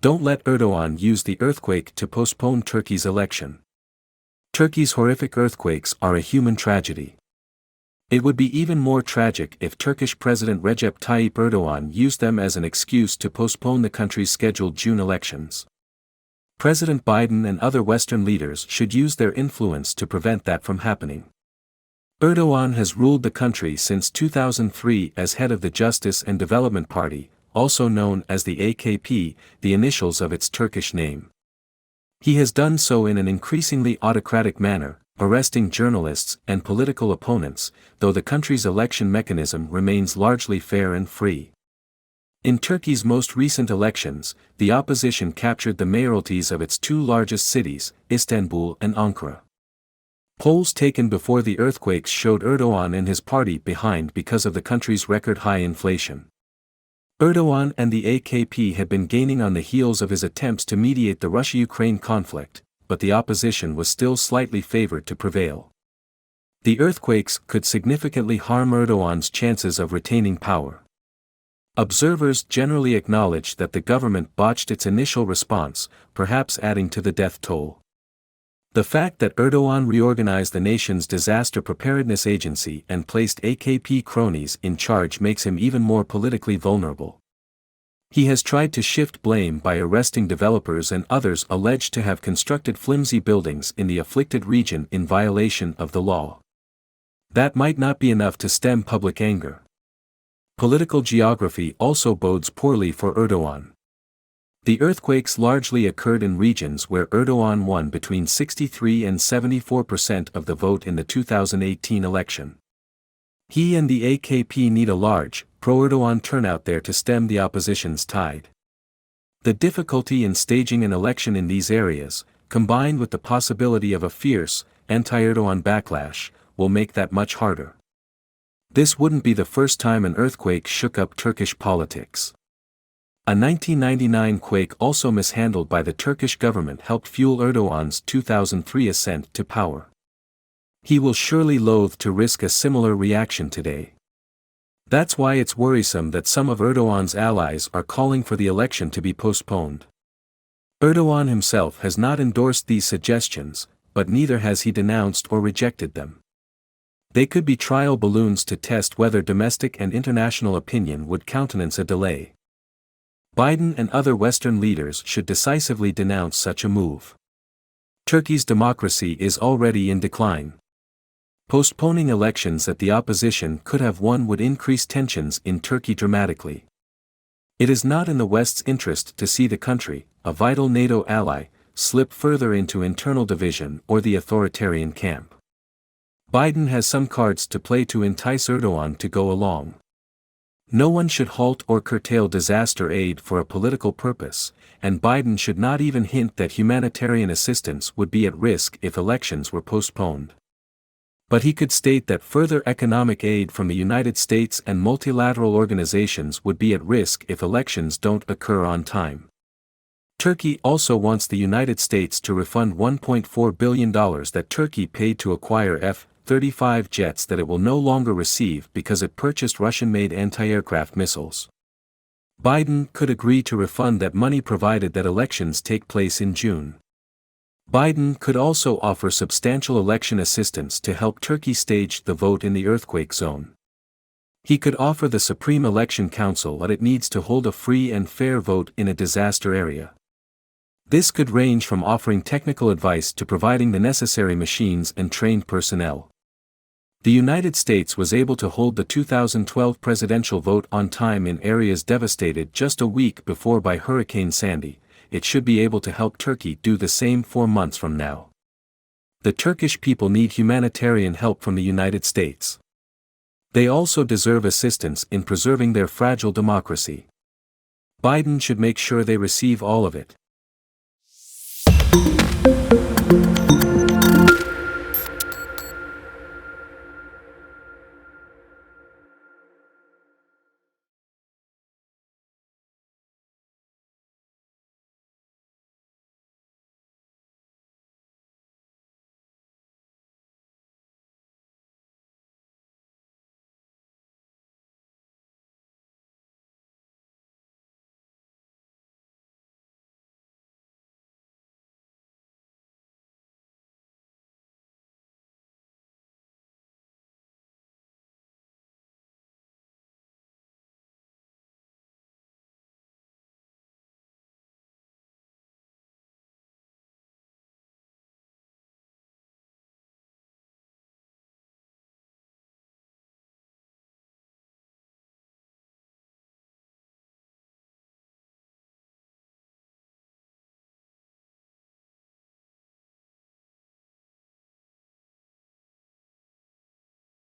Don't let Erdogan use the earthquake to postpone Turkey's election. Turkey's horrific earthquakes are a human tragedy. It would be even more tragic if Turkish President Recep Tayyip Erdogan used them as an excuse to postpone the country's scheduled June elections. President Biden and other Western leaders should use their influence to prevent that from happening. Erdogan has ruled the country since 2003 as head of the Justice and Development Party, also known as the AKP, the initials of its Turkish name. He has done so in an increasingly autocratic manner, arresting journalists and political opponents, though the country's election mechanism remains largely fair and free. In Turkey's most recent elections, the opposition captured the mayoralties of its two largest cities, Istanbul and Ankara. Polls taken before the earthquakes showed Erdogan and his party behind because of the country's record-high inflation. Erdogan and the AKP had been gaining on the heels of his attempts to mediate the Russia-Ukraine conflict, but the opposition was still slightly favored to prevail. The earthquakes could significantly harm Erdogan's chances of retaining power. Observers generally acknowledge that the government botched its initial response, perhaps adding to the death toll. The fact that Erdogan reorganized the nation's disaster preparedness agency and placed AKP cronies in charge makes him even more politically vulnerable. He has tried to shift blame by arresting developers and others alleged to have constructed flimsy buildings in the afflicted region in violation of the law. That might not be enough to stem public anger. Political geography also bodes poorly for Erdogan. The earthquakes largely occurred in regions where Erdogan won between 63 and 74% of the vote in the 2018 election. He and the AKP need a large, pro-Erdogan turnout there to stem the opposition's tide. The difficulty in staging an election in these areas, combined with the possibility of a fierce, anti-Erdogan backlash, will make that much harder. This wouldn't be the first time an earthquake shook up Turkish politics. A 1999 quake also mishandled by the Turkish government helped fuel Erdogan's 2003 ascent to power. He will surely loathe to risk a similar reaction today. That's why it's worrisome that some of Erdogan's allies are calling for the election to be postponed. Erdogan himself has not endorsed these suggestions, but neither has he denounced or rejected them. They could be trial balloons to test whether domestic and international opinion would countenance a delay. Biden and other Western leaders should decisively denounce such a move. Turkey's democracy is already in decline. Postponing elections that the opposition could have won would increase tensions in Turkey dramatically. It is not in the West's interest to see the country, a vital NATO ally, slip further into internal division or the authoritarian camp. Biden has some cards to play to entice Erdogan to go along. No one should halt or curtail disaster aid for a political purpose, and Biden should not even hint that humanitarian assistance would be at risk if elections were postponed. But he could state that further economic aid from the United States and multilateral organizations would be at risk if elections don't occur on time. Turkey also wants the United States to refund $1.4 billion that Turkey paid to acquire F-35 jets that it will no longer receive because it purchased Russian-made anti-aircraft missiles. Biden could agree to refund that money provided that elections take place in June. Biden could also offer substantial election assistance to help Turkey stage the vote in the earthquake zone. He could offer the Supreme Election Council what it needs to hold a free and fair vote in a disaster area. This could range from offering technical advice to providing the necessary machines and trained personnel. The United States was able to hold the 2012 presidential vote on time in areas devastated just a week before by Hurricane Sandy. It should be able to help Turkey do the same 4 months from now. The Turkish people need humanitarian help from the United States. They also deserve assistance in preserving their fragile democracy. Biden should make sure they receive all of it.